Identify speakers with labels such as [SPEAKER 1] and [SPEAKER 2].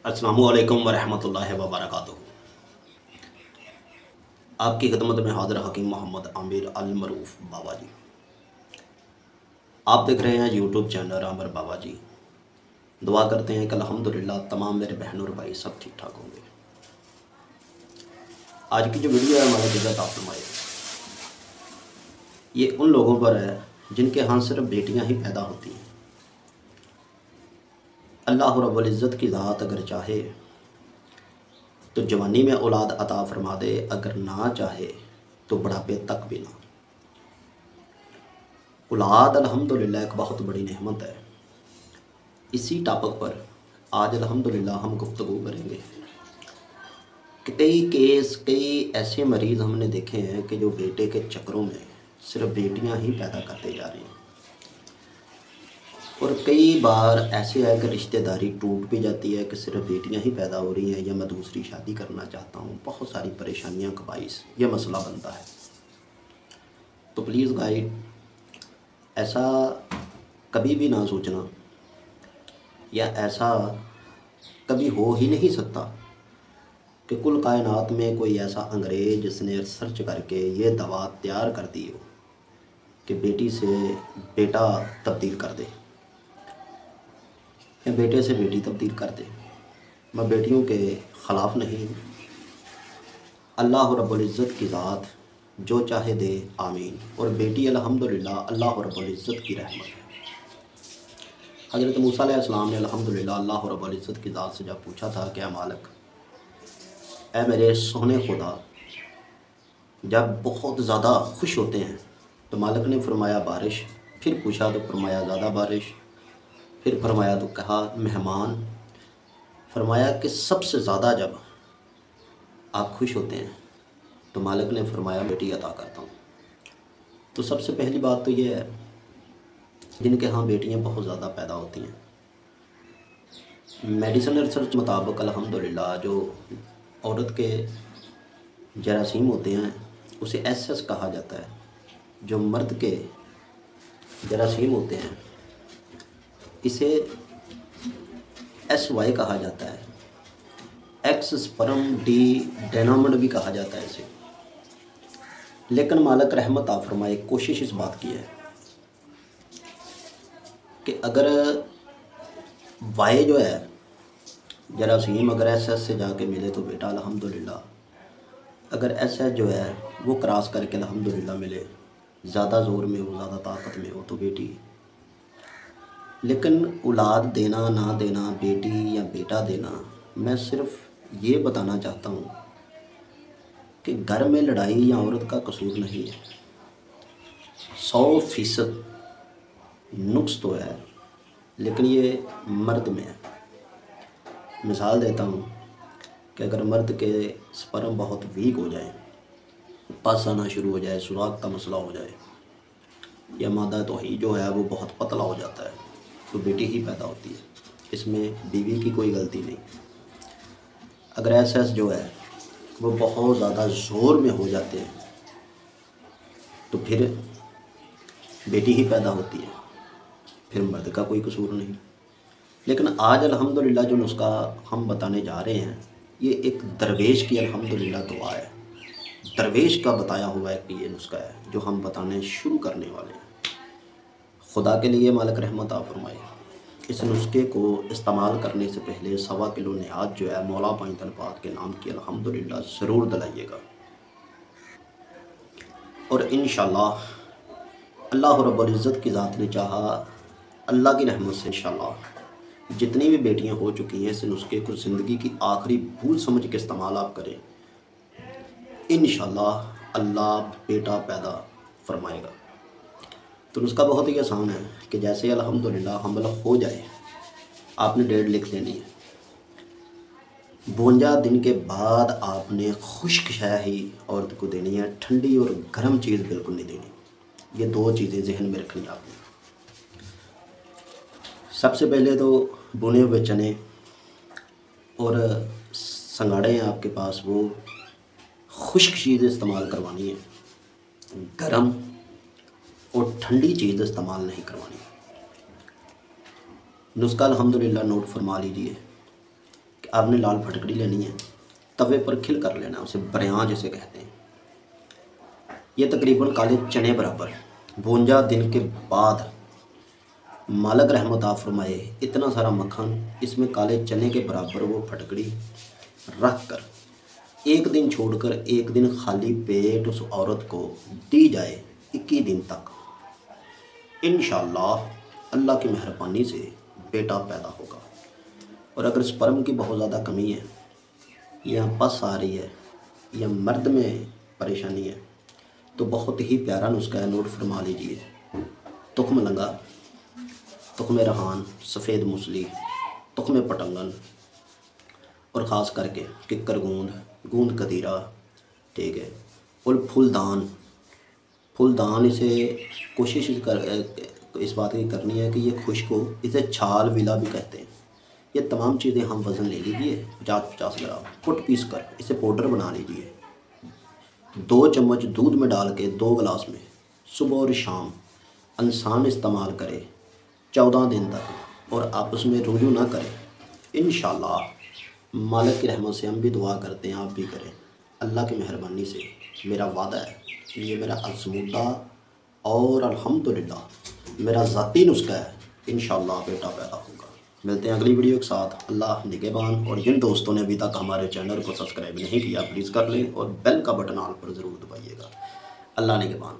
[SPEAKER 1] अस्सलामु अलैकुम वरहमतुल्लाहि वबरकातुहू। आपकी खिदमत में हाज़िर हकीम मोहम्मद आमिर अल मरूफ बाबा जी। आप देख रहे हैं यूट्यूब चैनल आमिर बाबा जी। दुआ करते हैं कि अल्हम्दुलिल्लाह तमाम मेरे बहनों और भाई सब ठीक ठाक होंगे। आज की जो वीडियो है हमारे इज़्ज़त आप फरमाए, ये उन लोगों पर है जिनके यहाँ सिर्फ बेटियाँ ही पैदा होती हैं। अल्लाह रब्बुल इज़्ज़त की ज़ात अगर चाहे तो जवानी में औलाद अता फरमा दे, अगर ना चाहे तो बुढ़ापे तक भी ना। औलाद अल्हम्दुलिल्लाह एक बहुत बड़ी नेमत है। इसी टॉपिक पर आज अल्हम्दुलिल्लाह हम गुफ्तगू करेंगे कि कई ऐसे मरीज़ हमने देखे हैं कि जो बेटे के चक्करों में सिर्फ बेटियां ही पैदा करते जा रहे हैं, और कई बार ऐसे है कि रिश्तेदारी टूट भी जाती है कि सिर्फ बेटियां ही पैदा हो रही हैं या मैं दूसरी शादी करना चाहता हूँ। बहुत सारी परेशानियाँ का बाइस ये मसला बनता है। तो प्लीज़ गाइड, ऐसा कभी भी ना सोचना या ऐसा कभी हो ही नहीं सकता कि कुल कायनात में कोई ऐसा अंग्रेज़ जिसने रिसर्च करके ये दवा तैयार कर दी हो कि बेटी से बेटा तब्दील कर दे या बेटे से बेटी तब्दील कर दे। मैं बेटियों के ख़िलाफ़ नहीं हूँ। अल्लाह रब्बुल इज़्ज़त की ज़ात जो चाहे दे, आमीन। और बेटी अल्हम्दुलिल्लाह अल्लाह रब्बुल इज़्ज़त की रहमत है। हज़रत मूसा अलैहिस्सलाम ने अल्हम्दुलिल्लाह अल्लाह रब्बुल इज़्ज़त की ज़ात से जब पूछा था क्या मालिक, ऐ मेरे सोहने खुदा, जब बहुत ज़्यादा खुश होते हैं तो मालिक ने फरमाया बारिश, फिर पूछा तो फरमाया ज़्यादा बारिश, फिर फरमाया तो कहा मेहमान, फरमाया कि सबसे ज़्यादा जब आप खुश होते हैं तो मालिक ने फरमाया बेटी अता करता हूँ। तो सबसे पहली बात तो ये है जिनके यहाँ बेटियाँ बहुत ज़्यादा पैदा होती हैं, मेडिसिन रिसर्च मुताबिक अल्हम्दुलिल्लाह जो औरत के जरासीम होते हैं उसे एसएस कहा जाता है। जो मर्द के जरासीम होते हैं इसे SY कहा जाता है। एक्स स्पर्म डी डेनोमेंट भी कहा जाता है इसे। लेकिन मालिक रहमत फरमाए कोशिश इस बात की है कि अगर वाई जो है जरासीम अगर SS से जाके मिले तो बेटा अल्हम्दुलिल्लाह, अगर SS जो है वो क्रॉस करके अल्हम्दुलिल्लाह मिले, ज़्यादा ज़ोर में हो, ज़्यादा ताकत में हो तो बेटी। लेकिन औलाद देना ना देना, बेटी या बेटा देना, मैं सिर्फ ये बताना चाहता हूँ कि घर में लड़ाई या औरत का कसूर नहीं है। 100% नुक्स तो है लेकिन ये मर्द में है। मिसाल देता हूँ कि अगर मर्द के स्पर्म बहुत वीक हो जाए, पस आना शुरू हो जाए, सुराख का मसला हो जाए, या मादा तोही जो है वो बहुत पतला हो जाता है तो बेटी ही पैदा होती है। इसमें बीवी की कोई गलती नहीं। अगर SS जो है वो बहुत ज़्यादा ज़ोर में हो जाते हैं तो फिर बेटी ही पैदा होती है, फिर मर्द का कोई कसूर नहीं। लेकिन आज अल्हम्दुलिल्लाह जो नुस्खा हम बताने जा रहे हैं ये एक दरवेश की अल्हम्दुलिल्लाह दुआ है। दरवेश का बताया हुआ है कि ये नुस्खा है जो हम बताने शुरू करने वाले हैं। खुदा के लिए मालिक रहमत फरमाए, इस नुस्खे को इस्तेमाल करने से पहले 1.25 किलो नियाज जो है मौला पाइतन पाक के नाम की अल्हम्दुलिल्लाह ज़रूर दिलाइएगा। और इंशाअल्लाह अल्लाह रब्बुल इज़्ज़त की ज़ात ने चाहा, अल्लाह की रहमत से इंशाअल्लाह जितनी भी बेटियां हो चुकी हैं इस नुस्खे को ज़िंदगी की आखिरी भूल समझ के इस्तेमाल आप करें, इंशाअल्लाह अल्लाह बेटा पैदा फरमाएगा। तो नुस्खा बहुत ही आसान है कि जैसे अल्हम्दुलिल्लाह हमला हो जाए आपने डेट लिख लेनी है। 52 दिन के बाद आपने खुश्क शय ही औरत को देनी है, ठंडी और गर्म चीज़ बिल्कुल नहीं देनी। ये 2 चीज़ें जहन में रखनी आपने। सबसे पहले तो बुने हुए चने और संगाड़े हैं आपके पास, वो खुश्क चीज़ इस्तेमाल करवानी है, गरम और ठंडी चीज़ इस्तेमाल नहीं करवानी। नुस्खा अल्हम्दुलिल्लाह नोट फरमा लीजिए कि आपने लाल फटकड़ी लेनी है, तवे पर खिल कर लेना, उसे बरयां जिसे कहते हैं। ये तकरीबन काले चने बराबर 52 दिन के बाद मालिक रहमत फरमाए इतना सारा मक्खन इसमें काले चने के बराबर वो फटकड़ी रख कर 1 दिन छोड़कर 1 दिन खाली पेट उस औरत को दी जाए 21 दिन तक, इंशाअल्लाह अल्लाह की मेहरबानी से बेटा पैदा होगा। और अगर स्पर्म की बहुत ज़्यादा कमी है या पस आ रही है या मर्द में परेशानी है तो बहुत ही प्यारा नुस्खा है, नोट फरमा लीजिए। तुख्म लंगा, तुख्म रहान, सफ़ेद मूसली, तुख्म पटंगन और ख़ास करके किक्कर गूंद कदीरा, ठीक है, और फुलदान इसे कोशिश इस बात की करनी है कि ये खुश्क हो, इसे छाल विला भी कहते हैं। ये तमाम चीज़ें हम वज़न ले लीजिए 50-50 ग्राम, फुट पीस कर इसे पाउडर बना लीजिए। 2 चम्मच दूध में डाल के 2 गिलास में सुबह और शाम इंसान इस्तेमाल करे 14 दिन तक और आपस में रुजू ना करें, इंशाअल्लाह मालिक की रहमत से हम भी दुआ करते हैं, आप भी करें। अल्लाह की मेहरबानी से मेरा वादा है कि ये मेरा अज़मुद्दा और अल्हम्दुलिल्लाह मेरा ज़ाती नुस्खा है, इंशाअल्लाह बेटा पैदा होगा। मिलते हैं अगली वीडियो के साथ। अल्लाह निगहबान। और जिन दोस्तों ने अभी तक हमारे चैनल को सब्सक्राइब नहीं किया प्लीज़ कर लें और बेल का बटन ऑल पर ज़रूर दबाइएगा। अल्लाह निगहबान।